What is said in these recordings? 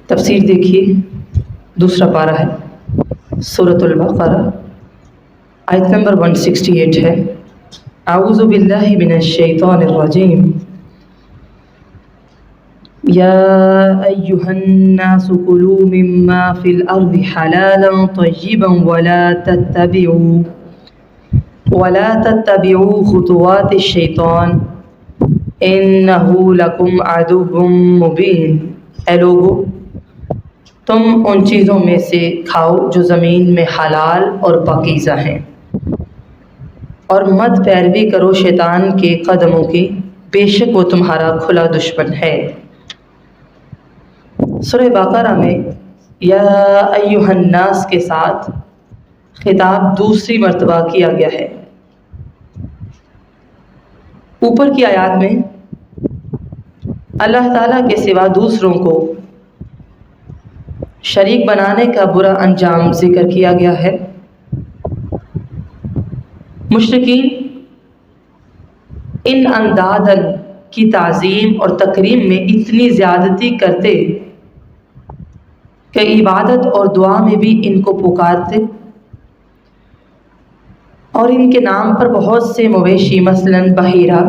تفسیر دیکھیے، دوسرا پارہ ہے سورۃ البقرہ، آیت نمبر 168 ہے۔ اعوذ باللہ من الشیطان الرجیم۔ یا ایہا الناس کلوا مما فی الارض حلالا طیبا ولا تتبعوا خطوات الشیطان انہ لکم عدو مبین۔ اے لوگو، تم ان چیزوں میں سے کھاؤ جو زمین میں حلال اور پاکیزہ ہیں، اور مت پیروی کرو شیطان کے قدموں کی، بے شک وہ تمہارا کھلا دشمن ہے۔ سورہ بقرہ میں یا ایہا الناس کے ساتھ خطاب دوسری مرتبہ کیا گیا ہے۔ اوپر کی آیات میں اللہ تعالیٰ کے سوا دوسروں کو شریک بنانے کا برا انجام ذکر کیا گیا ہے۔ مشرکین ان اندادن کی تعظیم اور تکریم میں اتنی زیادتی کرتے کہ عبادت اور دعا میں بھی ان کو پکارتے، اور ان کے نام پر بہت سے مویشی مثلاً بحیرہ،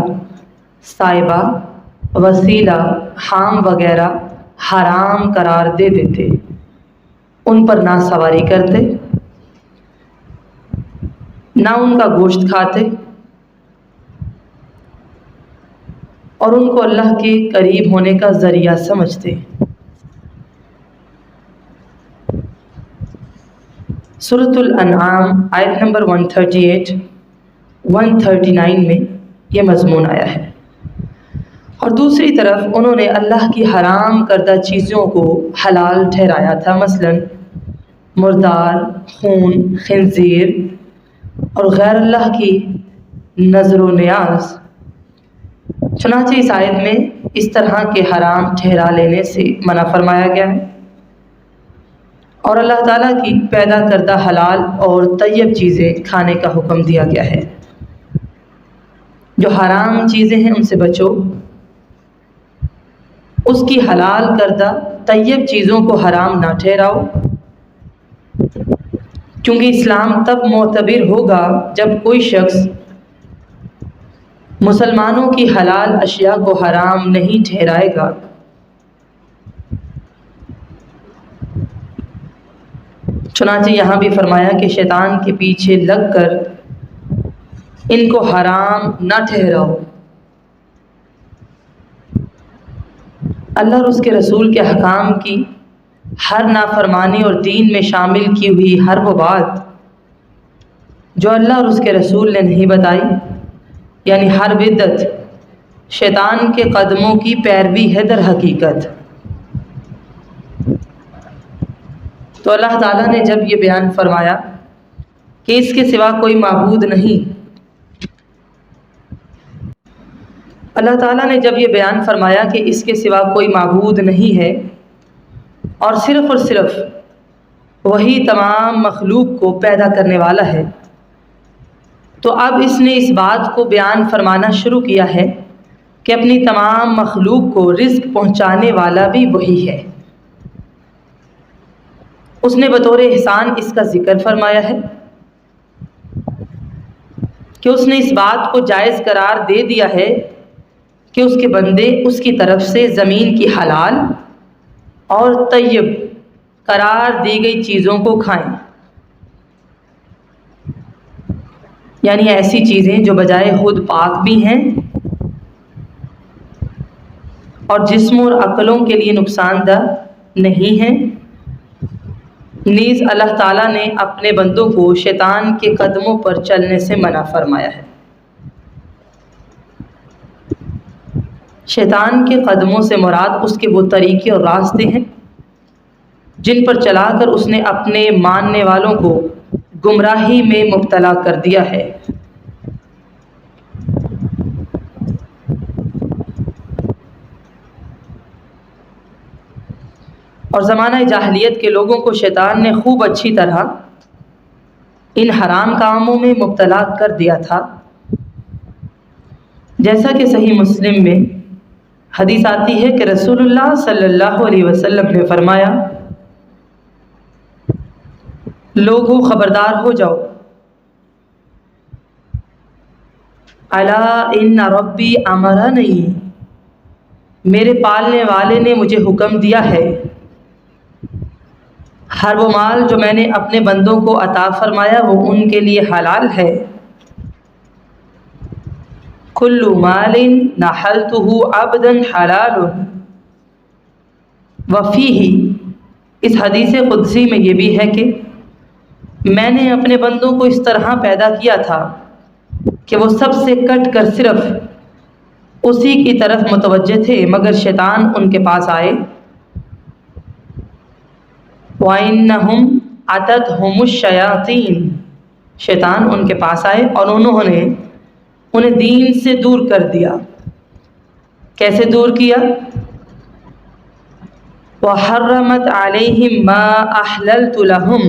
سائبہ، وسیلہ، حام وغیرہ حرام قرار دے دیتے، ان پر نہ سواری کرتے، نہ ان کا گوشت کھاتے، اور ان کو اللہ کے قریب ہونے کا ذریعہ سمجھتے۔ سورۃ الانعام آیت نمبر 138 139 میں یہ مضمون آیا ہے۔ اور دوسری طرف انہوں نے اللہ کی حرام کردہ چیزوں کو حلال ٹھہرایا تھا، مثلاً مردار، خون، خنزیر اور غیر اللہ کی نظر و نیاز۔ چنانچہ اس آیت میں اس طرح کے حرام ٹھہرا لینے سے منع فرمایا گیا ہے، اور اللہ تعالیٰ کی پیدا کردہ حلال اور طیب چیزیں کھانے کا حکم دیا گیا ہے۔ جو حرام چیزیں ہیں ان سے بچو، اس کی حلال کردہ طیب چیزوں کو حرام نہ ٹھہراؤ، کیونکہ اسلام تب معتبر ہوگا جب کوئی شخص مسلمانوں کی حلال اشیاء کو حرام نہیں ٹھہرائے گا۔ چنانچہ یہاں بھی فرمایا کہ شیطان کے پیچھے لگ کر ان کو حرام نہ ٹھہراؤ۔ اللہ اور اس کے رسول کے حکام کی ہر نافرمانی اور دین میں شامل کی ہوئی ہر وہ بات جو اللہ اور اس کے رسول نے نہیں بتائی، یعنی ہر بدعت شیطان کے قدموں کی پیروی ہے در حقیقت۔ تو اللہ تعالیٰ نے جب یہ بیان فرمایا کہ اس کے سوا کوئی معبود نہیں، اللہ تعالیٰ نے جب یہ بیان فرمایا کہ اس کے سوا کوئی معبود نہیں ہے اور صرف وہی تمام مخلوق کو پیدا کرنے والا ہے، تو اب اس نے اس بات کو بیان فرمانا شروع کیا ہے کہ اپنی تمام مخلوق کو رزق پہنچانے والا بھی وہی ہے۔ اس نے بطور احسان اس کا ذکر فرمایا ہے کہ اس نے اس بات کو جائز قرار دے دیا ہے کہ اس کے بندے اس کی طرف سے زمین کی حلال اور طیب قرار دی گئی چیزوں کو کھائیں، یعنی ایسی چیزیں جو بجائے خود پاک بھی ہیں اور جسم اور عقلوں کے لیے نقصان دہ نہیں ہیں۔ نیز اللہ تعالیٰ نے اپنے بندوں کو شیطان کے قدموں پر چلنے سے منع فرمایا ہے۔ شیطان کے قدموں سے مراد اس کے وہ طریقے اور راستے ہیں جن پر چلا کر اس نے اپنے ماننے والوں کو گمراہی میں مبتلا کر دیا ہے۔ اور زمانہ جاہلیت کے لوگوں کو شیطان نے خوب اچھی طرح ان حرام کاموں میں مبتلا کر دیا تھا، جیسا کہ صحیح مسلم میں حدیث آتی ہے کہ رسول اللہ صلی اللہ علیہ وسلم نے فرمایا، لوگوں خبردار ہو جاؤ، الا ان ربی امرنی، میرے پالنے والے نے مجھے حکم دیا ہے، ہر وہ مال جو میں نے اپنے بندوں کو عطا فرمایا وہ ان کے لیے حلال ہے، کل مال نحلتہ عبدا حلال وفیہ، اس حدیث قدسی میں یہ بھی ہے کہ میں نے اپنے بندوں کو اس طرح پیدا کیا تھا کہ وہ سب سے کٹ کر صرف اسی کی طرف متوجہ تھے، مگر شیطان ان کے پاس آئے، وَإِنَّهُمْ أَتَتْهُمُ الشَّيَاطِينُ، شیطان ان کے پاس آئے اور انہوں نے انہیں دین سے دور کر دیا۔ کیسے دور کیا؟ وَحَرَّمَتْ عَلَيْهِمْ مَا أَحْلَلْتُ لَهُمْ،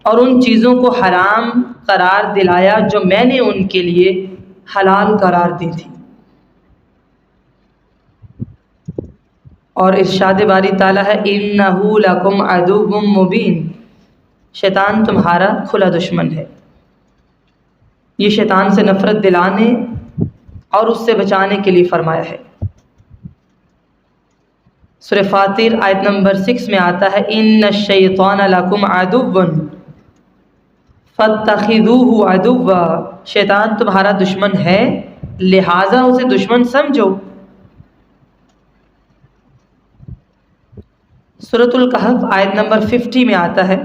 اور ان چیزوں کو حرام قرار دلایا جو میں نے ان کے لیے حلال قرار دی تھی۔ اور ارشاد باری تعالیٰ ہے، اِنَّهُ لَكُمْ عَدُوٌّ مُّبِينٌ، شیطان تمہارا کھلا دشمن ہے۔ یہ شیطان سے نفرت دلانے اور اس سے بچانے کے لیے فرمایا ہے۔ سورہ فاطر آیت نمبر 6 میں آتا ہے، اِنَّ الشَّيْطَانَ لَكُمْ عَدُوٌّ فَاتَّخِذُوهُ عَدُوًّا، شیطان تمہارا دشمن ہے لہٰذا اسے دشمن سمجھو۔ سورۃ الکہف آیت نمبر 50 میں آتا ہے،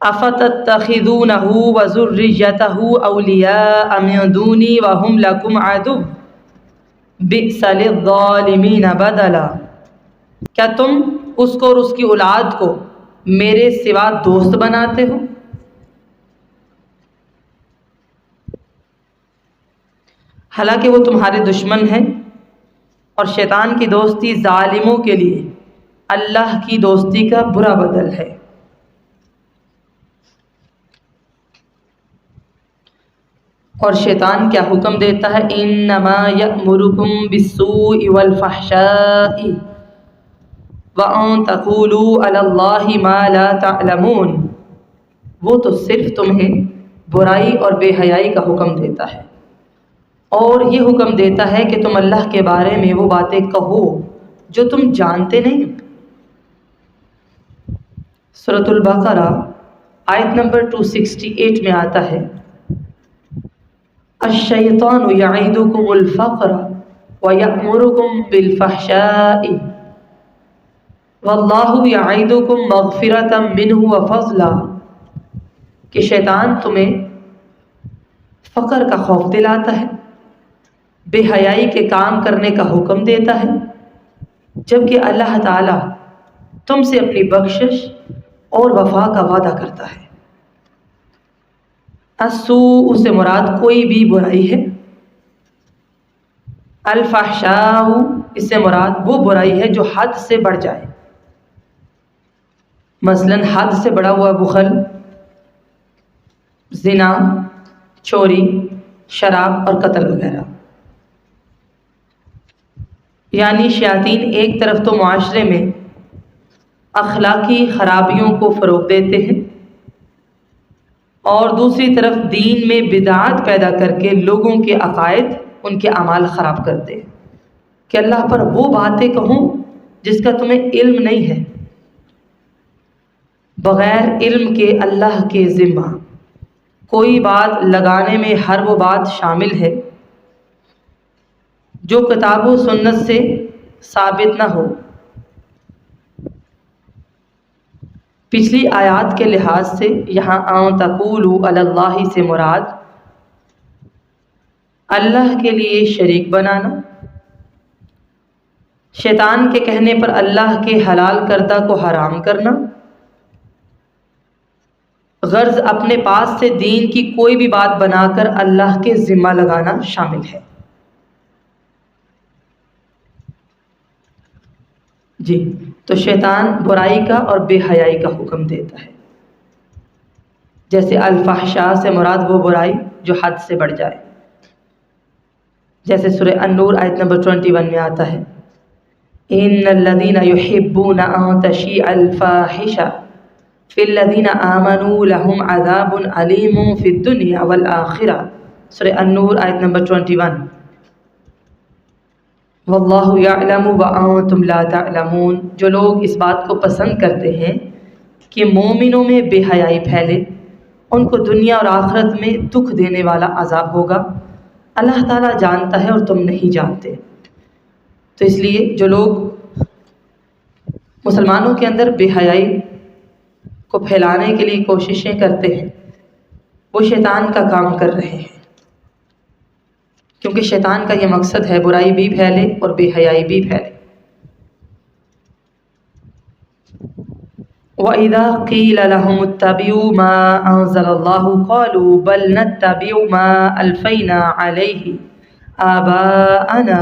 أَفَتَتَّخِذُونَهُ وَذُرِّيَّتَهُ أَوْلِيَاءَ مِن دُونِي وَهُمْ لَكُمْ عَدُوٌّ بِئْسَ لِلظَّالِمِينَ بَدَلًا، کیا تم اس کو اور اس کی اولاد کو میرے سوا دوست بناتے ہو؟ حالانکہ وہ تمہارے دشمن ہیں، اور شیطان کی دوستی ظالموں کے لیے اللہ کی دوستی کا برا بدل ہے۔ اور شیطان کیا حکم دیتا ہے، انما یأمرکم بالسوء والفحشاء وان تقولوا علی اللہ ما لا تعلمون، وہ تو صرف تمہیں برائی اور بے حیائی کا حکم دیتا ہے، اور یہ حکم دیتا ہے کہ تم اللہ کے بارے میں وہ باتیں کہو جو تم جانتے نہیں۔ سورۃ البقرہ آیت نمبر 268 میں آتا ہے، الشیطان یعدکم الفقر ویأمرکم بالفحشاء واللہ یعدکم مغفرۃ منہ وفضلا، کہ شیطان تمہیں فقر کا خوف دلاتا ہے، بے حیائی کے کام کرنے کا حکم دیتا ہے، جبکہ اللہ تعالیٰ تم سے اپنی بخشش اور وفا کا وعدہ کرتا ہے۔ السوء سے مراد کوئی بھی برائی ہے، الفحشاء اس سے مراد وہ برائی ہے جو حد سے بڑھ جائے، مثلا حد سے بڑھا ہوا بخل، زنا، چوری، شراب اور قتل وغیرہ۔ یعنی شیاطین ایک طرف تو معاشرے میں اخلاقی خرابیوں کو فروغ دیتے ہیں، اور دوسری طرف دین میں بدعات پیدا کر کے لوگوں کے عقائد، ان کے اعمال خراب کرتے ہیں، کہ اللہ پر وہ باتیں کہوں جس کا تمہیں علم نہیں ہے۔ بغیر علم کے اللہ کے ذمہ کوئی بات لگانے میں ہر وہ بات شامل ہے جو کتاب و سنت سے ثابت نہ ہو۔ پچھلی آیات کے لحاظ سے یہاں ان تقولوا علی اللہ سے مراد اللہ کے لیے شریک بنانا، شیطان کے کہنے پر اللہ کے حلال کردہ کو حرام کرنا، غرض اپنے پاس سے دین کی کوئی بھی بات بنا کر اللہ کے ذمہ لگانا شامل ہے۔ جی، تو شیطان برائی کا اور بے حیائی کا حکم دیتا ہے، جیسے الفحشاء سے مراد وہ برائی جو حد سے بڑھ جائے، جیسے سورہ النور آیت نمبر 21 میں آتا ہے ان الذین یحبون ان تشیع الفاحشہ فی الذین آمنوا لہم عذاب علیم فی الدنیا والآخرہ، سورہ النور آیت نمبر 21۔ واللہ یعلم وانتم لا تعلمون، جو لوگ اس بات کو پسند کرتے ہیں کہ مومنوں میں بے حیائی پھیلے، ان کو دنیا اور آخرت میں دکھ دینے والا عذاب ہوگا، اللہ تعالیٰ جانتا ہے اور تم نہیں جانتے۔ تو اس لیے جو لوگ مسلمانوں کے اندر بے حیائی کو پھیلانے کے لیے کوششیں کرتے ہیں وہ شیطان کا کام کر رہے ہیں، کیونکہ شیطان کا یہ مقصد ہے برائی بھی پھیلے اور بے حیائی بھی پھیلے۔ وَإِذَا قِيلَ لَهُمُ اتَّبِعُوا مَا أَنزَلَ اللَّهُ قَالُوا بَلْ نَتَّبِعُ مَا أَلْفَيْنَا عَلَيْهِ آبَاءَنَا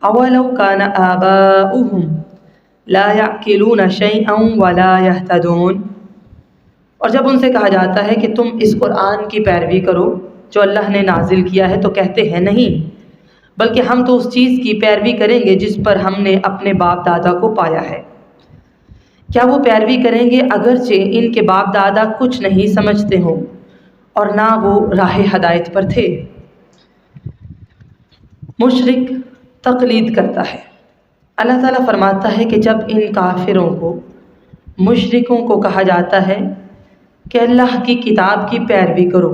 أَوَلَوْ كَانَ آبَاؤُهُمْ لَا يَعْقِلُونَ شَيْئًا وَلَا يَهْتَدُونَ، اور جب ان سے کہا جاتا ہے کہ تم اس قرآن کی پیروی کرو جو اللہ نے نازل کیا ہے، تو کہتے ہیں نہیں، بلکہ ہم تو اس چیز کی پیروی کریں گے جس پر ہم نے اپنے باپ دادا کو پایا ہے۔ کیا وہ پیروی کریں گے اگرچہ ان کے باپ دادا کچھ نہیں سمجھتے ہوں اور نہ وہ راہ ہدایت پر تھے؟ مشرک تقلید کرتا ہے۔ اللہ تعالیٰ فرماتا ہے کہ جب ان کافروں کو، مشرکوں کو کہا جاتا ہے کہ اللہ کی کتاب کی پیروی کرو،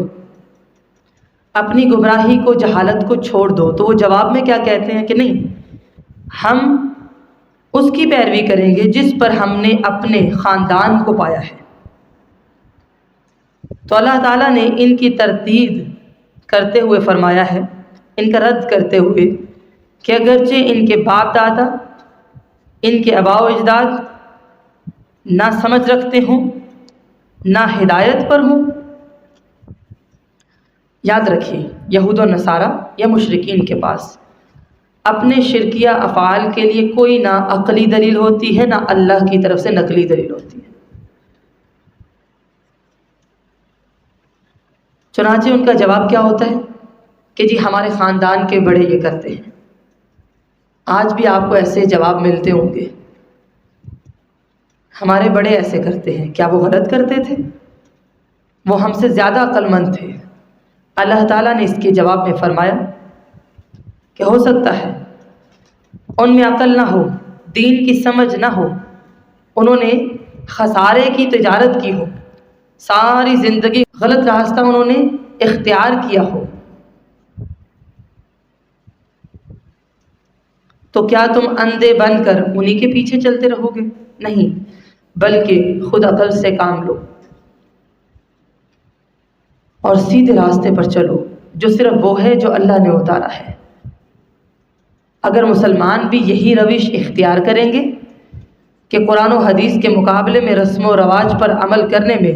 اپنی گمراہی کو، جہالت کو چھوڑ دو، تو وہ جواب میں کیا کہتے ہیں کہ نہیں، ہم اس کی پیروی کریں گے جس پر ہم نے اپنے خاندان کو پایا ہے۔ تو اللہ تعالیٰ نے ان کی تردید کرتے ہوئے فرمایا ہے، ان کا رد کرتے ہوئے، کہ اگرچہ ان کے باپ دادا، ان کے آباء و اجداد نہ سمجھ رکھتے ہوں، نہ ہدایت پر ہوں۔ یاد رکھیے، یہود و نصارہ یا مشرکین کے پاس اپنے شرکیہ افعال کے لیے کوئی نہ عقلی دلیل ہوتی ہے، نہ اللہ کی طرف سے نقلی دلیل ہوتی ہے۔ چنانچہ ان کا جواب کیا ہوتا ہے کہ جی ہمارے خاندان کے بڑے یہ کرتے ہیں۔ آج بھی آپ کو ایسے جواب ملتے ہوں گے، ہمارے بڑے ایسے کرتے ہیں۔ کیا وہ غلط کرتے تھے؟ وہ ہم سے زیادہ عقل مند تھے۔ اللہ تعالیٰ نے اس کے جواب میں فرمایا کہ ہو سکتا ہے ان میں عقل نہ ہو، دین کی سمجھ نہ ہو، انہوں نے خسارے کی تجارت کی ہو، ساری زندگی غلط راستہ انہوں نے اختیار کیا ہو، تو کیا تم اندھے بن کر انہی کے پیچھے چلتے رہو گے؟ نہیں، بلکہ خود عقل سے کام لو اور سیدھے راستے پر چلو، جو صرف وہ ہے جو اللہ نے اتارا ہے۔ اگر مسلمان بھی یہی روش اختیار کریں گے کہ قرآن و حدیث کے مقابلے میں رسم و رواج پر عمل کرنے میں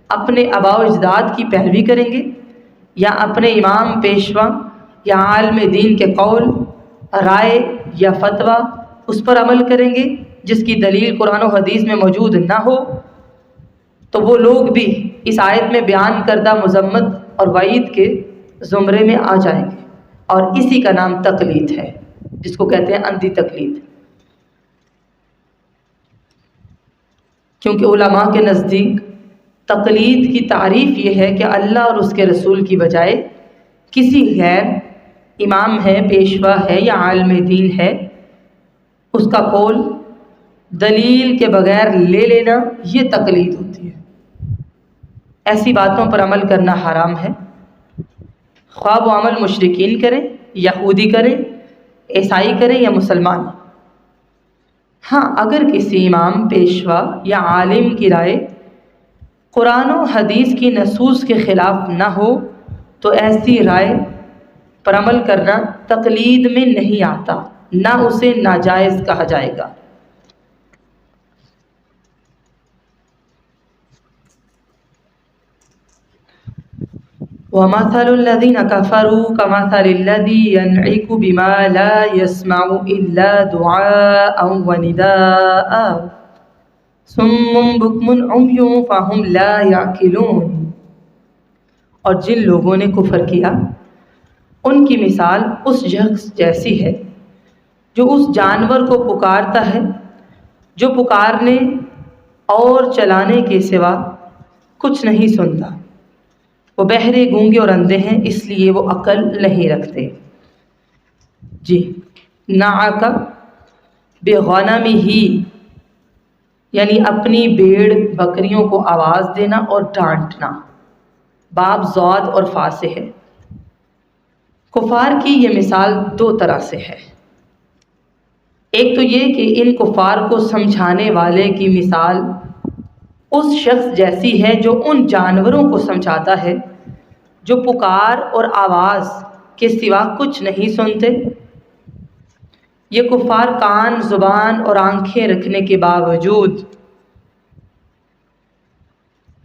اپنے آباء و اجداد کی پیروی کریں گے، یا اپنے امام، پیشوا یا عالم دین کے قول، رائے یا فتویٰ اس پر عمل کریں گے جس کی دلیل قرآن و حدیث میں موجود نہ ہو، تو وہ لوگ بھی اس آیت میں بیان کردہ مذمت اور وعید کے زمرے میں آ جائیں گے، اور اسی کا نام تقلید ہے، جس کو کہتے ہیں اندھی تقلید۔ کیونکہ علماء کے نزدیک تقلید کی تعریف یہ ہے کہ اللہ اور اس کے رسول کی بجائے کسی غیر، امام ہے، پیشوا ہے یا عالم دین ہے، اس کا قول دلیل کے بغیر لے لینا، یہ تقلید ہوتی ہے۔ ایسی باتوں پر عمل کرنا حرام ہے، خواہ وہ عمل مشرکین کریں، یہودی کریں، عیسائی کریں یا مسلمان۔ ہاں، اگر کسی امام، پیشوا یا عالم کی رائے قرآن و حدیث کی نصوص کے خلاف نہ ہو تو ایسی رائے پر عمل کرنا تقلید میں نہیں آتا، نہ اسے ناجائز کہا جائے گا۔ وَمَثَلُ الَّذِينَ كَفَرُوا كَمَثَلِ الَّذِي يَنْعِقُ بِمَا لَا يَسْمَعُ إِلَّا دُعَاءً وَنِدَاءً صُمٌّ بُكْمٌ عُمْيٌ فَهُمْ لَا يَعْقِلُونَ۔ اور جن لوگوں نے کفر کیا ان کی مثال اس شخص جیسی ہے جو اس جانور کو پکارتا ہے جو پکارنے اور چلانے کے سوا کچھ نہیں سنتا۔ وہ بہرے، گونگے اور اندھے ہیں، اس لیے وہ عقل نہیں رکھتے۔ جی، نعق بغنمہ یعنی اپنی بھیڑ بکریوں کو آواز دینا اور ڈانٹنا۔ باب ضاد اور فا سے ہے۔ کفار کی یہ مثال دو طرح سے ہے۔ ایک تو یہ کہ ان کفار کو سمجھانے والے کی مثال اس شخص جیسی ہے جو ان جانوروں کو سمجھاتا ہے جو پکار اور آواز کے سوا کچھ نہیں سنتے۔ یہ کفار کان، زبان اور آنکھیں رکھنے کے باوجود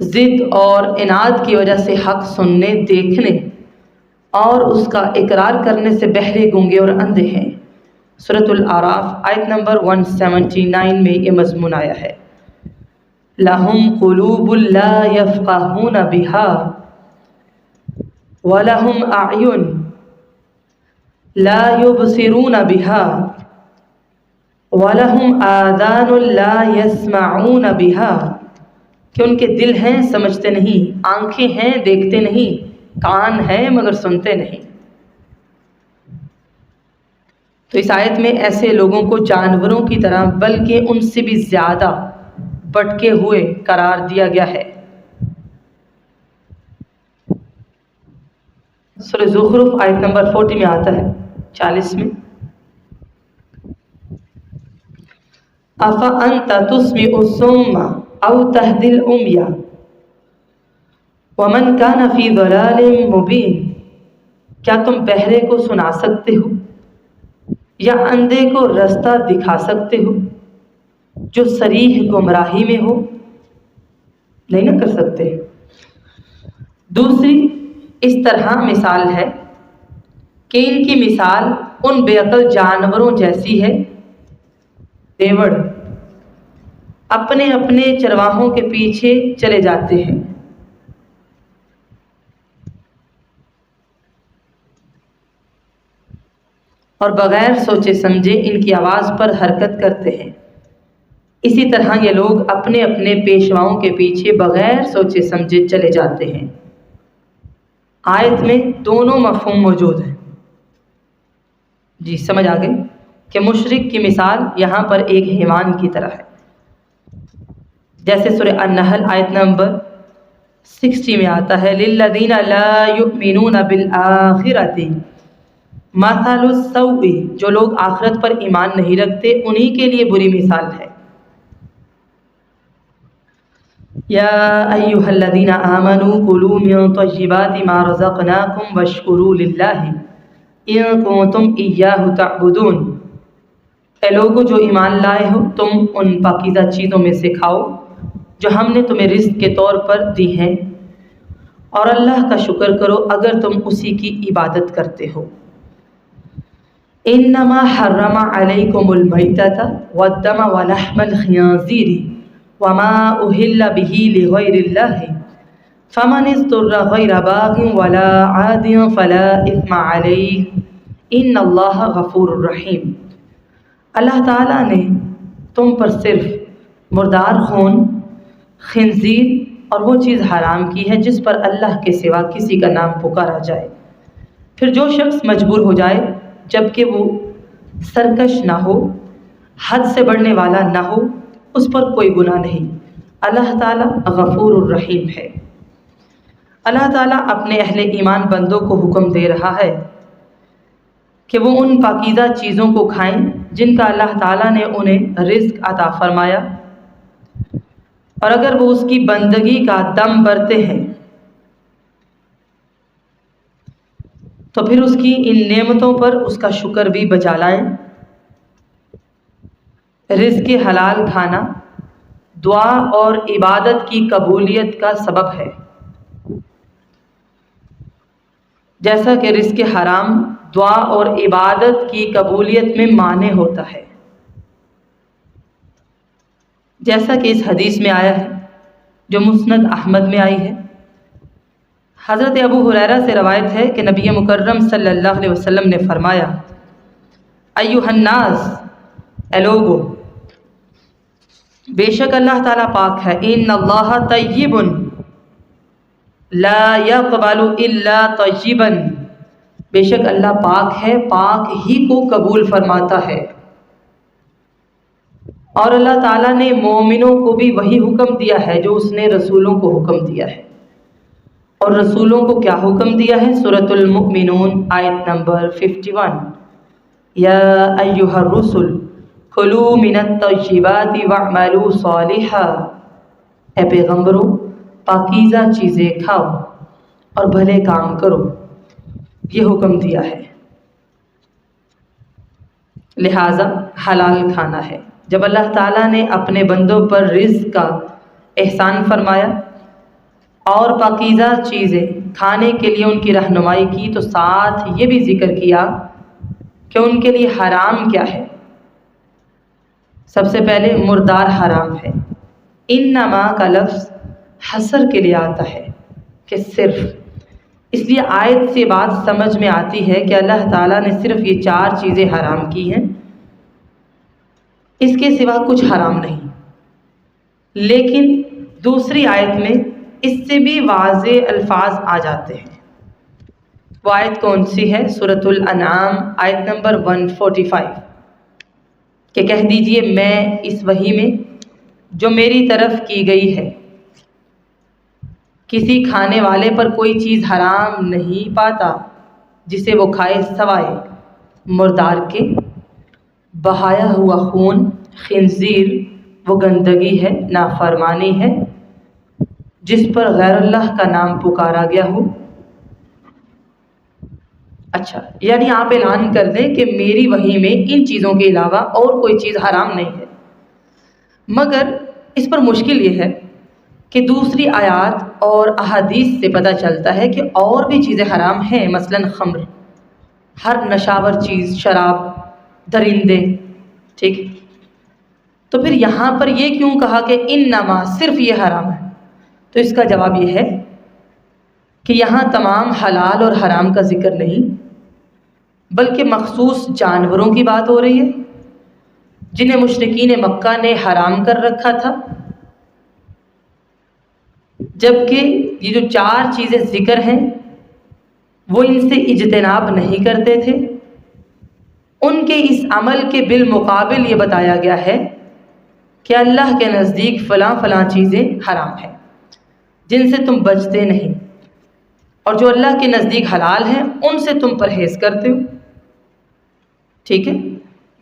ضد اور عناد کی وجہ سے حق سننے، دیکھنے اور اس کا اقرار کرنے سے بہرے، گونگے اور اندھے ہیں۔ سورۃ الاعراف آیت نمبر 179 میں یہ مضمون آیا ہے۔ لَهُمْ قُلُوبٌ لَا يَفْقَهُونَ بِهَا وَلَهُمْ أَعْيُنٌ لَا يُبْصِرُونَ بِهَا وَلَهُمْ آذَانٌ لَا يَسْمَعُونَ بِهَا کہ ان کے دل ہیں سمجھتے نہیں، آنکھیں ہیں دیکھتے نہیں، کان ہیں مگر سنتے نہیں۔ تو اس آیت میں ایسے لوگوں کو جانوروں کی طرح بلکہ ان سے بھی زیادہ بٹکے ہوئے قرار دیا گیا ہے۔ سورہ زخرف آیت نمبر 40 میں آتا ہے، 40 میں أَفَأَنْتَ تُسْمِعُ الصُّمَّ أَوْ تَهْدِي الْعُمْيَ وَمَنْ كَانَ فِي ضَلَالٍ مُبِينٍ کیا تم بہرے کو سنا سکتے ہو یا اندھے کو رستہ دکھا سکتے ہو جو صریح گمراہی میں ہو؟ نہیں نہ کر سکتے۔ دوسری اس طرح مثال ہے کہ ان کی مثال ان بے عقل جانوروں جیسی ہے۔ دیوڑ اپنے اپنے چرواہوں کے پیچھے چلے جاتے ہیں، اور بغیر سوچے سمجھے ان کی آواز پر حرکت کرتے ہیں۔ اسی طرح یہ لوگ اپنے اپنے پیشواؤں کے پیچھے بغیر سوچے سمجھے چلے جاتے ہیں۔ آیت میں دونوں مفہوم موجود ہیں۔ جی سمجھ آ گئی کہ مشرک کی مثال یہاں پر ایک حیوان کی طرح ہے، جیسے سورہ النحل آیت نمبر 60 میں آتا ہے لِلَّذِينَ لَا يُؤْمِنُونَ بِالْآخِرَةِ مَثَلُ السَّوْءِ جو لوگ آخرت پر ایمان نہیں رکھتے انہی کے لیے بری مثال ہے۔ یا ایھا الذین آمنوا کلوا من طیبات ما رزقناکم واشکروا للہ ان کنتم ایاہ تعبدون اے لوگو جو ایمان لائے ہو تم ان پاکیزہ چیزوں میں سے کھاؤ جو ہم نے تمہیں رزق کے طور پر دی ہیں، اور اللہ کا شکر کرو اگر تم اسی کی عبادت کرتے ہو۔ انما حرم علیکم المیتۃ والدم ولحم الخنزیر وما اہل به لغیر اللہ فمن اضطر غیر باغ ولا عاد فلا اثم علیہ ان اللہ غفور رحیم۔ اللہ تعالیٰ نے تم پر صرف مردار خون، خنزیر اور وہ چیز حرام کی ہے جس پر اللہ کے سوا کسی کا نام پکارا جائے، پھر جو شخص مجبور ہو جائے جبکہ وہ سرکش نہ ہو، حد سے بڑھنے والا نہ ہو، اس پر کوئی گناہ نہیں۔ اللہ تعالیٰ غفور الرحیم ہے۔ اللہ تعالیٰ اپنے اہل ایمان بندوں کو حکم دے رہا ہے کہ وہ ان پاکیزہ چیزوں کو کھائیں جن کا اللہ تعالیٰ نے انہیں رزق عطا فرمایا، اور اگر وہ اس کی بندگی کا دم بھرتے ہیں تو پھر اس کی ان نعمتوں پر اس کا شکر بھی بجا لائیں۔ رزق حلال کھانا دعا اور عبادت کی قبولیت کا سبب ہے، جیسا کہ رزق حرام دعا اور عبادت کی قبولیت میں مانع ہوتا ہے، جیسا کہ اس حدیث میں آیا ہے جو مسند احمد میں آئی ہے۔ حضرت ابو ہریرہ سے روایت ہے کہ نبی مکرم صلی اللہ علیہ وسلم نے فرمایا، ایھا الناس، اے لوگو، بے شک اللہ تعالیٰ پاک ہے، ان اللہ طیب لا یقبل الا طیبا، بے شک اللہ پاک ہے، پاک ہی کو قبول فرماتا ہے۔ اور اللہ تعالیٰ نے مومنوں کو بھی وہی حکم دیا ہے جو اس نے رسولوں کو حکم دیا ہے۔ اور رسولوں کو کیا حکم دیا ہے؟ سورۃ المؤمنون آیت نمبر 51، یا ایھا الرسل کلوا من الطیبات واعملوا صالحا، اے پیغمبروں پاکیزہ چیزیں کھاؤ اور بھلے کام کرو، یہ حکم دیا ہے۔ لہٰذا حلال کھانا ہے۔ جب اللہ تعالیٰ نے اپنے بندوں پر رزق کا احسان فرمایا اور پاکیزہ چیزیں کھانے کے لیے ان کی رہنمائی کی، تو ساتھ یہ بھی ذکر کیا کہ ان کے لیے حرام کیا ہے۔ سب سے پہلے مردار حرام ہے۔ انما کا لفظ حصر کے لیے آتا ہے کہ صرف، اس لیے آیت سے بات سمجھ میں آتی ہے کہ اللہ تعالیٰ نے صرف یہ 4 چیزیں حرام کی ہیں، اس کے سوا کچھ حرام نہیں۔ لیکن دوسری آیت میں اس سے بھی واضح الفاظ آ جاتے ہیں۔ وہ آیت کون سی ہے؟ سورۃ الانعام آیت نمبر 145، کہ کہہ دیجئے میں اس وحی میں جو میری طرف کی گئی ہے کسی کھانے والے پر کوئی چیز حرام نہیں پاتا جسے وہ کھائے سوائے مردار کے، بہایا ہوا خون، خنزیر وہ گندگی ہے، نافرمانی ہے، جس پر غیر اللہ کا نام پکارا گیا ہو۔ اچھا، یعنی آپ اعلان کر دیں کہ میری وحی میں ان چیزوں کے علاوہ اور کوئی چیز حرام نہیں ہے۔ مگر اس پر مشکل یہ ہے کہ دوسری آیات اور احادیث سے پتہ چلتا ہے کہ اور بھی چیزیں حرام ہیں، مثلا خمر، ہر نشاور چیز، شراب، درندے، ٹھیک۔ تو پھر یہاں پر یہ کیوں کہا کہ انما، صرف یہ حرام ہے؟ تو اس کا جواب یہ ہے کہ یہاں تمام حلال اور حرام کا ذکر نہیں، بلکہ مخصوص جانوروں کی بات ہو رہی ہے جنہیں مشرکین مکہ نے حرام کر رکھا تھا، جبکہ یہ جو 4 چیزیں ذکر ہیں وہ ان سے اجتناب نہیں کرتے تھے۔ ان کے اس عمل کے بالمقابل یہ بتایا گیا ہے کہ اللہ کے نزدیک فلاں فلاں چیزیں حرام ہیں جن سے تم بچتے نہیں، اور جو اللہ کے نزدیک حلال ہیں ان سے تم پرہیز کرتے ہو، ٹھیک ہے۔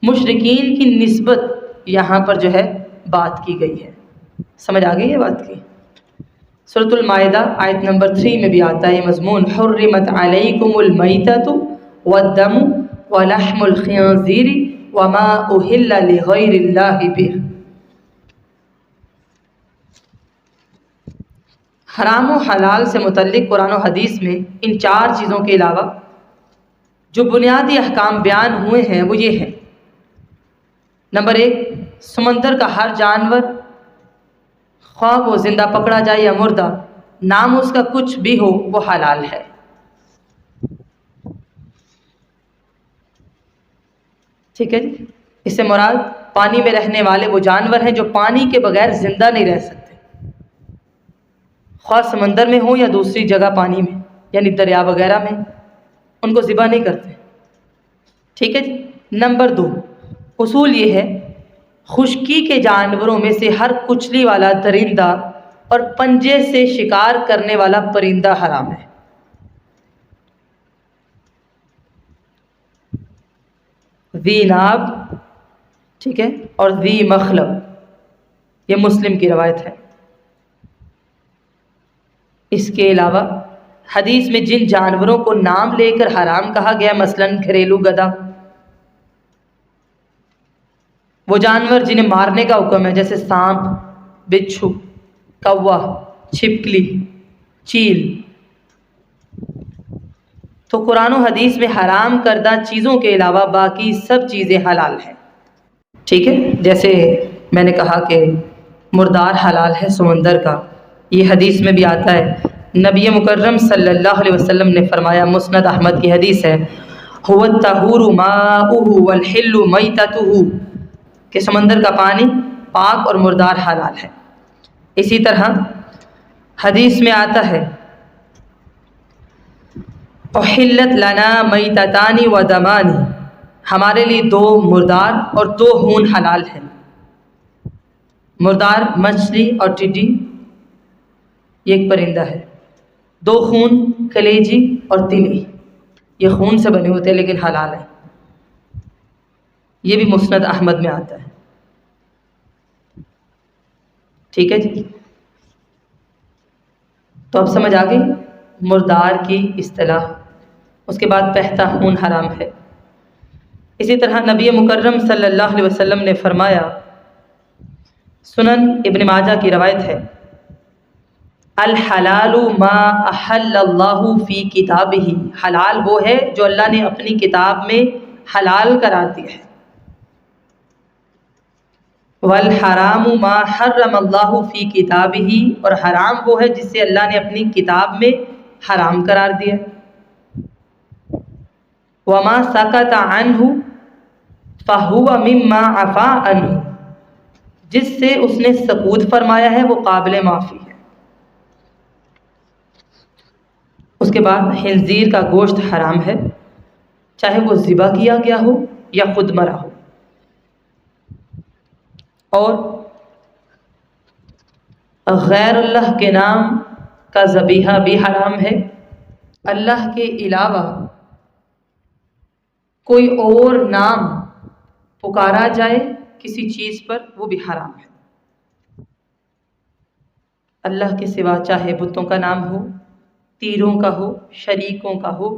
مشرکین کی نسبت یہاں پر جو ہے بات کی گئی ہے، سمجھ آ گئی ہے بات کی؟ سورۃ المائدہ آیت نمبر 3 میں بھی آتا ہے مضمون، حرمت علیکم المیتۃ والدم ولحم الخنزیر وما اہل لغیر اللہ بہ۔ حرام و حلال سے متعلق قرآن و حدیث میں ان 4 چیزوں کے علاوہ جو بنیادی احکام بیان ہوئے ہیں وہ یہ ہیں۔ نمبر 1، سمندر کا ہر جانور، خواہ وہ زندہ پکڑا جائے یا مردہ، نام اس کا کچھ بھی ہو، وہ حلال ہے۔ ٹھیک ہے جی، اس سے مراد پانی میں رہنے والے وہ جانور ہیں جو پانی کے بغیر زندہ نہیں رہ سکتے، خواہ سمندر میں ہوں یا دوسری جگہ پانی میں، یعنی دریا وغیرہ میں، ان کو ذبح نہیں کرتے۔ ٹھیک ہے جی۔ نمبر 2، اصول یہ ہے خشکی کے جانوروں میں سے ہر کچلی والا درندہ اور پنجے سے شکار کرنے والا پرندہ حرام ہے۔ ذی ناب، ٹھیک ہے، اور ذی مخلب، یہ مسلم کی روایت ہے۔ اس کے علاوہ حدیث میں جن جانوروں کو نام لے کر حرام کہا گیا، مثلا گھریلو گدھا، وہ جانور جنہیں مارنے کا حکم ہے، جیسے سانپ، بچھو، کوا، چھپکلی، چیل، تو قرآن و حدیث میں حرام کردہ چیزوں کے علاوہ باقی سب چیزیں حلال ہیں۔ ٹھیک ہے، جیسے میں نے کہا کہ مردار حلال ہے سمندر کا، یہ حدیث میں بھی آتا ہے، نبی مکرم صلی اللہ علیہ وسلم نے فرمایا، مسند احمد کی حدیث ہے، هو الطہور ماؤہ والحل میتتہ، کہ سمندر کا پانی پاک اور مردار حلال ہے۔ اسی طرح حدیث میں آتا ہے، احلت لنا میتتان و دمان، ہمارے لیے 2 مردار اور 2 خون حلال ہیں۔ مردار مچھلی اور ٹڈی، یہ ایک پرندہ ہے۔ 2 خون کلیجی اور تلی، یہ خون سے بنے ہوتے ہیں لیکن حلال ہے۔ یہ بھی مسند احمد میں آتا ہے۔ ٹھیک ہے جی، تو اب سمجھ آ گئی مردار کی اصطلاح۔ اس کے بعد بہتا خون حرام ہے۔ اسی طرح نبی مکرم صلی اللہ علیہ وسلم نے فرمایا، سنن ابن ماجہ کی روایت ہے، الحلال ما احل اللہ فی کتابہ، حلال وہ ہے جو اللہ نے اپنی کتاب میں حلال قرار دیا ہے۔ والحرام ما حرم اللہ فی کتابہ، اور حرام وہ ہے جسے اللہ نے اپنی کتاب میں حرام قرار دیا۔ وما سکت عنہ فہو مما عفا عنہ، جس سے اس نے سکوت فرمایا ہے وہ قابل معافی ہے۔ اس کے بعد خنزیر کا گوشت حرام ہے، چاہے وہ ذبح کیا گیا ہو یا خود مرا ہو۔ اور غیر اللہ کے نام کا ذبیحہ بھی حرام ہے۔ اللہ کے علاوہ کوئی اور نام پکارا جائے کسی چیز پر، وہ بھی حرام ہے۔ اللہ کے سوا چاہے بتوں کا نام ہو، تیروں کا ہو، شریکوں کا ہو،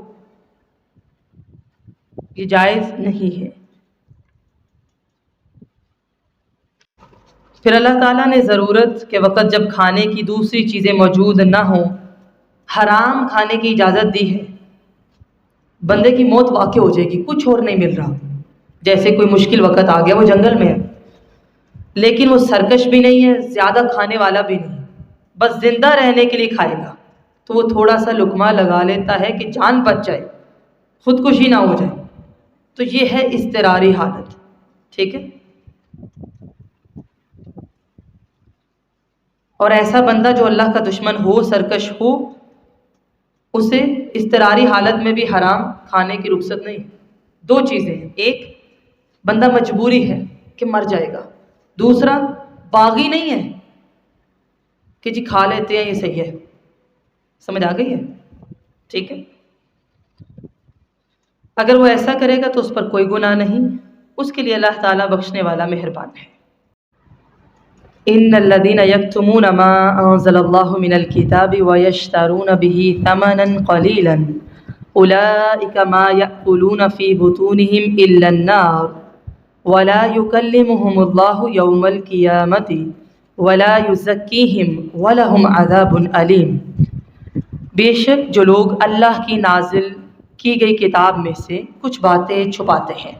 یہ جائز نہیں ہے۔ پھر اللہ تعالیٰ نے ضرورت کے وقت جب کھانے کی دوسری چیزیں موجود نہ ہوں، حرام کھانے کی اجازت دی ہے۔ بندے کی موت واقع ہو جائے گی، کچھ اور نہیں مل رہا، جیسے کوئی مشکل وقت آ گیا، وہ جنگل میں ہے لیکن وہ سرکش بھی نہیں ہے، زیادہ کھانے والا بھی نہیں، بس زندہ رہنے کے لیے کھائے گا، تو وہ تھوڑا سا لقمہ لگا لیتا ہے کہ جان بچ جائے، خودکشی نہ ہو جائے، تو یہ ہے اضطراری حالت۔ ٹھیک ہے، اور ایسا بندہ جو اللہ کا دشمن ہو، سرکش ہو، اسے اضطراری حالت میں بھی حرام کھانے کی رخصت نہیں۔ 2 چیزیں ہیں، ایک بندہ مجبوری ہے کہ مر جائے گا، دوسرا باغی نہیں ہے کہ جی کھا لیتے ہیں یہ صحیح ہے۔ سمجھ آ گئی ہے؟ ٹھیک ہے، اگر وہ ایسا کرے گا تو اس پر کوئی گناہ نہیں، اس کے لیے اللہ تعالیٰ بخشنے والا مہربان ہے۔ ان الذين يكتمون ما انزل الله من الكتاب ويشترون به ثمنا قليلا اولئك ما يأكلون في بطونهم الا النار ولا يكلمهم الله يوم القيامة ولا يزكيهم ولهم عذاب أليم۔ بے شک جو لوگ اللہ کی نازل کی گئی کتاب میں سے کچھ باتیں چھپاتے ہیں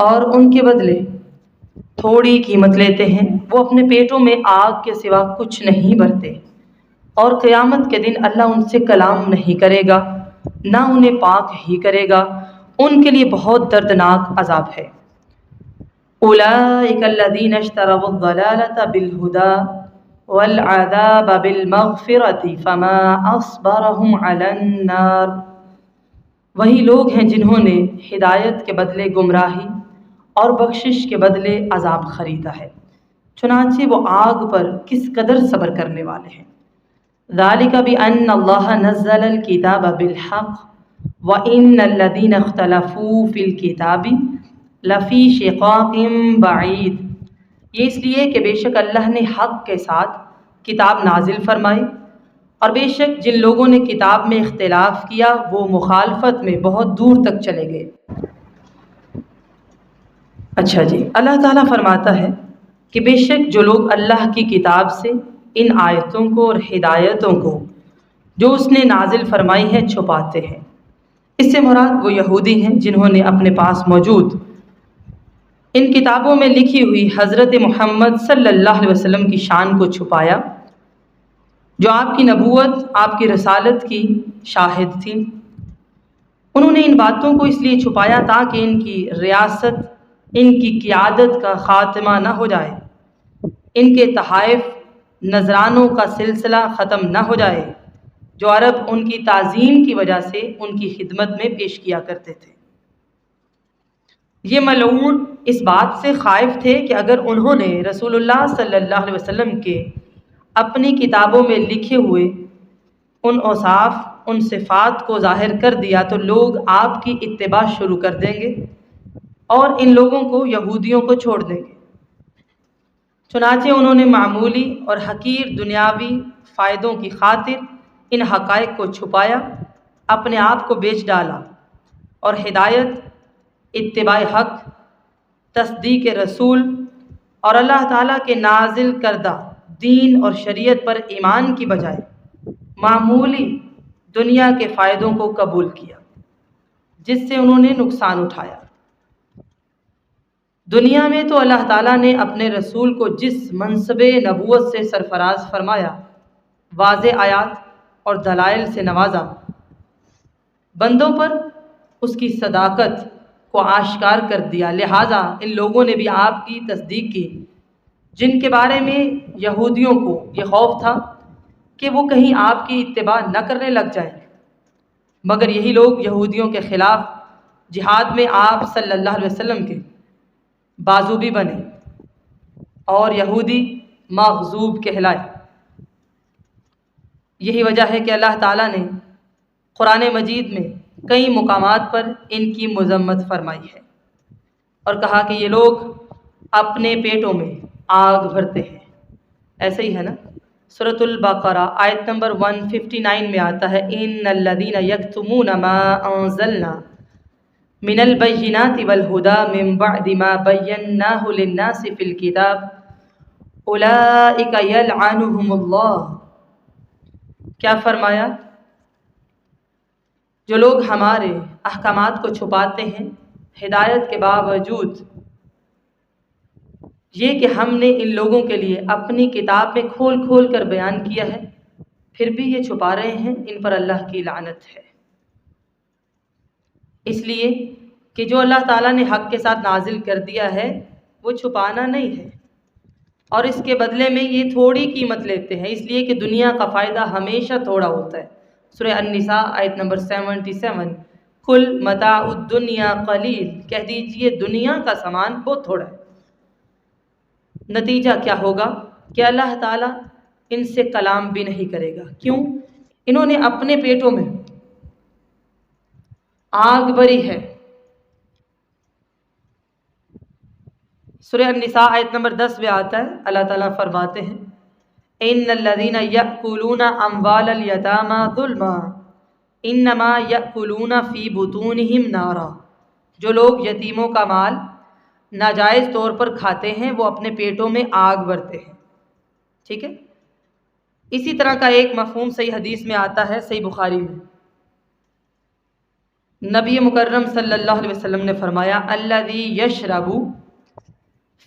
اور ان کے بدلے تھوڑی قیمت لیتے ہیں، وہ اپنے پیٹوں میں آگ کے سوا کچھ نہیں بھرتے، اور قیامت کے دن اللہ ان سے کلام نہیں کرے گا، نہ انہیں پاک ہی کرے گا، ان کے لیے بہت دردناک عذاب ہے۔ اولئک الذین اشتروا الضلالۃ بالہدی والعذاب بالمغفرۃ فما اصبرهم علی النار، وہی لوگ ہیں جنہوں نے ہدایت کے بدلے گمراہی اور بخشش کے بدلے عذاب خریدا ہے، چنانچہ وہ آگ پر کس قدر صبر کرنے والے ہیں۔ ذالک بأن اللہ نزل الکتاب بالحق وإن الذین اختلفوا فی الکتاب لفی شقاق بعید، یہ اس لیے کہ بے شک اللہ نے حق کے ساتھ کتاب نازل فرمائی، اور بے شک جن لوگوں نے کتاب میں اختلاف کیا وہ مخالفت میں بہت دور تک چلے گئے۔ اچھا جی، اللہ تعالیٰ فرماتا ہے کہ بے شک جو لوگ اللہ کی کتاب سے ان آیتوں کو اور ہدایتوں کو جو اس نے نازل فرمائی ہے چھپاتے ہیں، اس سے مراد وہ یہودی ہیں جنہوں نے اپنے پاس موجود ان کتابوں میں لکھی ہوئی حضرت محمد صلی اللہ علیہ وسلم کی شان کو چھپایا، جو آپ کی نبوت، آپ کی رسالت کی شاہد تھیں۔ انہوں نے ان باتوں کو اس لیے چھپایا تاکہ ان کی ریاست، ان کی قیادت کا خاتمہ نہ ہو جائے، ان کے تحائف نذرانوں کا سلسلہ ختم نہ ہو جائے جو عرب ان کی تعظیم کی وجہ سے ان کی خدمت میں پیش کیا کرتے تھے۔ یہ ملعون اس بات سے خائف تھے کہ اگر انہوں نے رسول اللہ صلی اللہ علیہ وسلم کے اپنی کتابوں میں لکھے ہوئے ان اوصاف، ان صفات کو ظاہر کر دیا تو لوگ آپ کی اتباع شروع کر دیں گے اور ان لوگوں کو، یہودیوں کو چھوڑ دیں گے۔ چنانچہ انہوں نے معمولی اور حقیر دنیاوی فائدوں کی خاطر ان حقائق کو چھپایا، اپنے آپ کو بیچ ڈالا اور ہدایت، اتباع حق، تصدیق رسول اور اللہ تعالیٰ کے نازل کردہ دین اور شریعت پر ایمان کی بجائے معمولی دنیا کے فائدوں کو قبول کیا، جس سے انہوں نے نقصان اٹھایا۔ دنیا میں تو اللہ تعالیٰ نے اپنے رسول کو جس منصب نبوت سے سرفراز فرمایا، واضح آیات اور دلائل سے نوازا، بندوں پر اس کی صداقت کو آشکار کر دیا، لہٰذا ان لوگوں نے بھی آپ کی تصدیق کی جن کے بارے میں یہودیوں کو یہ خوف تھا کہ وہ کہیں آپ کی اتباع نہ کرنے لگ جائیں، مگر یہی لوگ یہودیوں کے خلاف جہاد میں آپ صلی اللہ علیہ وسلم کے بازو بھی بنے اور یہودی مغضوب کہلائے۔ یہی وجہ ہے کہ اللہ تعالیٰ نے قرآن مجید میں کئی مقامات پر ان کی مذمت فرمائی ہے اور کہا کہ یہ لوگ اپنے پیٹوں میں آگ بھرتے ہیں۔ ایسے ہی ہے نا، سورۃ البقرہ آیت نمبر 159 میں آتا ہے، ان الذین یکتمون ما انزلنا من البینات والہدی من بعد ما بیناہ للناس فی الکتاب اولئک یلعنہم اللہ۔ کیا فرمایا؟ جو لوگ ہمارے احکامات کو چھپاتے ہیں ہدایت کے باوجود، یہ کہ ہم نے ان لوگوں کے لیے اپنی کتاب میں کھول کھول کر بیان کیا ہے، پھر بھی یہ چھپا رہے ہیں، ان پر اللہ کی لعنت ہے۔ اس لیے کہ جو اللہ تعالیٰ نے حق کے ساتھ نازل کر دیا ہے وہ چھپانا نہیں ہے، اور اس کے بدلے میں یہ تھوڑی قیمت لیتے ہیں، اس لیے کہ دنیا کا فائدہ ہمیشہ تھوڑا ہوتا ہے۔ سورہ النساء آیت نمبر 77، کل متاع الدنیا قلیل، کہہ دیجئے دنیا کا سامان بہت تھوڑا ہے۔ نتیجہ کیا ہوگا کہ اللہ تعالیٰ ان سے کلام بھی نہیں کرے گا۔ کیوں؟ انہوں نے اپنے پیٹوں میں آگ بری ہے۔ سورہ النساء آیت نمبر 10 میں آتا ہے، اللہ تعالیٰ فرماتے ہیں، ان الذین یأکلون اموال الیتامی ظلما انما یأکلون فی بطونہم نارا۔ جو لوگ یتیموں کا مال ناجائز طور پر کھاتے ہیں وہ اپنے پیٹوں میں آگ بھرتے ہیں۔ ٹھیک ہے، اسی طرح کا ایک مفہوم صحیح حدیث میں آتا ہے، صحیح بخاری میں، نبی مکرم صلی اللہ علیہ وسلم نے فرمایا، الذی یشرب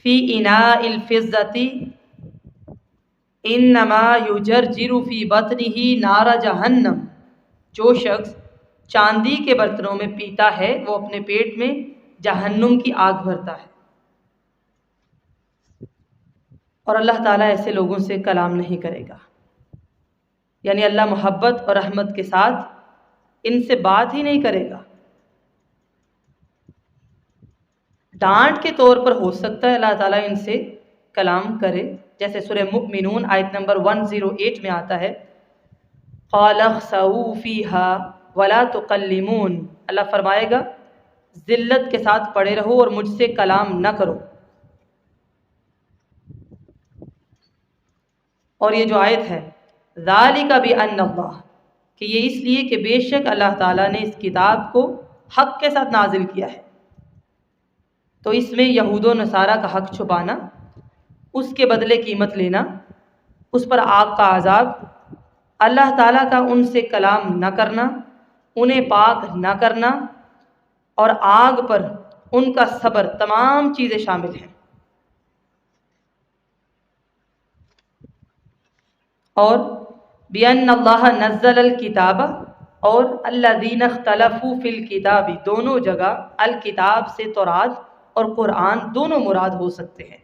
فی اناء الفضۃ انما یجرجر فی بطنہ نار جہنم۔ جو شخص چاندی کے برتنوں میں پیتا ہے وہ اپنے پیٹ میں جہنم کی آگ بھرتا ہے، اور اللہ تعالیٰ ایسے لوگوں سے کلام نہیں کرے گا، یعنی اللہ محبت اور رحمت کے ساتھ ان سے بات ہی نہیں کرے گا۔ ڈانٹ کے طور پر ہو سکتا ہے اللہ تعالیٰ ان سے کلام کرے، جیسے سورہ مؤمنون آیت نمبر 108 میں آتا ہے، قال اخسئوا فیها ولا تکلمون۔ اللہ فرمائے گا ذلت کے ساتھ پڑے رہو اور مجھ سے کلام نہ کرو۔ اور یہ جو آیت ہے، ذالک بأن اللہ، کہ یہ اس لیے کہ بے شک اللہ تعالیٰ نے اس کتاب کو حق کے ساتھ نازل کیا ہے، تو اس میں یہود و نصارہ کا حق چھپانا، اس کے بدلے قیمت لینا، اس پر آگ کا عذاب، اللہ تعالیٰ کا ان سے کلام نہ کرنا، انہیں پاک نہ کرنا، اور آگ پر ان کا صبر، تمام چیزیں شامل ہیں۔ اور بِأَنَّ اللَّهَ نَزَّلَ الْكِتَابَ اور الَّذِينَ اخْتَلَفُوا فِي الْكِتَابِ دونوں جگہ الکتاب سے تورات اور قرآن دونوں مراد ہو سکتے ہیں۔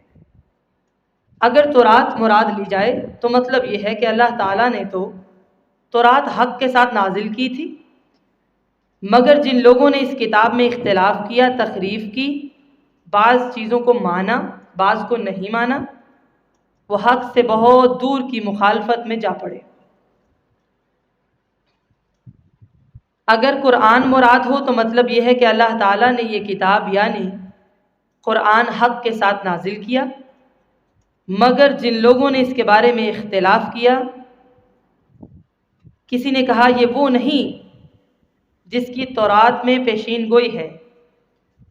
اگر تورات مراد لی جائے تو مطلب یہ ہے کہ اللہ تعالیٰ نے تو تورات حق کے ساتھ نازل کی تھی، مگر جن لوگوں نے اس کتاب میں اختلاف کیا، تحریف کی، بعض چیزوں کو مانا بعض کو نہیں مانا، وہ حق سے بہت دور کی مخالفت میں جا پڑے۔ اگر قرآن مراد ہو تو مطلب یہ ہے کہ اللہ تعالیٰ نے یہ کتاب یعنی قرآن حق کے ساتھ نازل کیا، مگر جن لوگوں نے اس کے بارے میں اختلاف کیا، کسی نے کہا یہ وہ نہیں جس کی تورات میں پیشین گوئی ہے،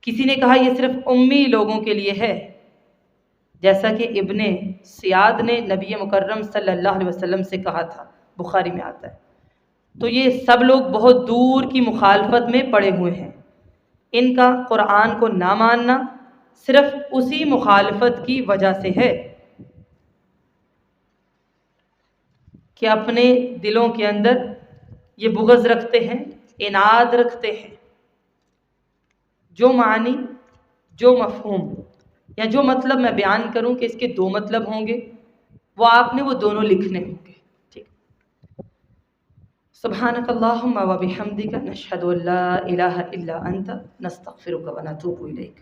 کسی نے کہا یہ صرف امی لوگوں کے لیے ہے، جیسا کہ ابن سیاد نے نبی مکرم صلی اللہ علیہ وسلم سے کہا تھا، بخاری میں آتا ہے۔ تو یہ سب لوگ بہت دور کی مخالفت میں پڑے ہوئے ہیں۔ ان کا قرآن کو نہ ماننا صرف اسی مخالفت کی وجہ سے ہے کہ اپنے دلوں کے اندر یہ بغض رکھتے ہیں، عناد رکھتے ہیں۔ جو معنی، جو مفہوم یا جو مطلب میں بیان کروں کہ اس کے دو مطلب ہوں گے، وہ آپ نے وہ دونوں لکھنے ہوں گے۔ ٹھیک، سبحانک اللہم و بحمدک نشہد ان لا الہ الا انت نستغفرک و نتوب الیک۔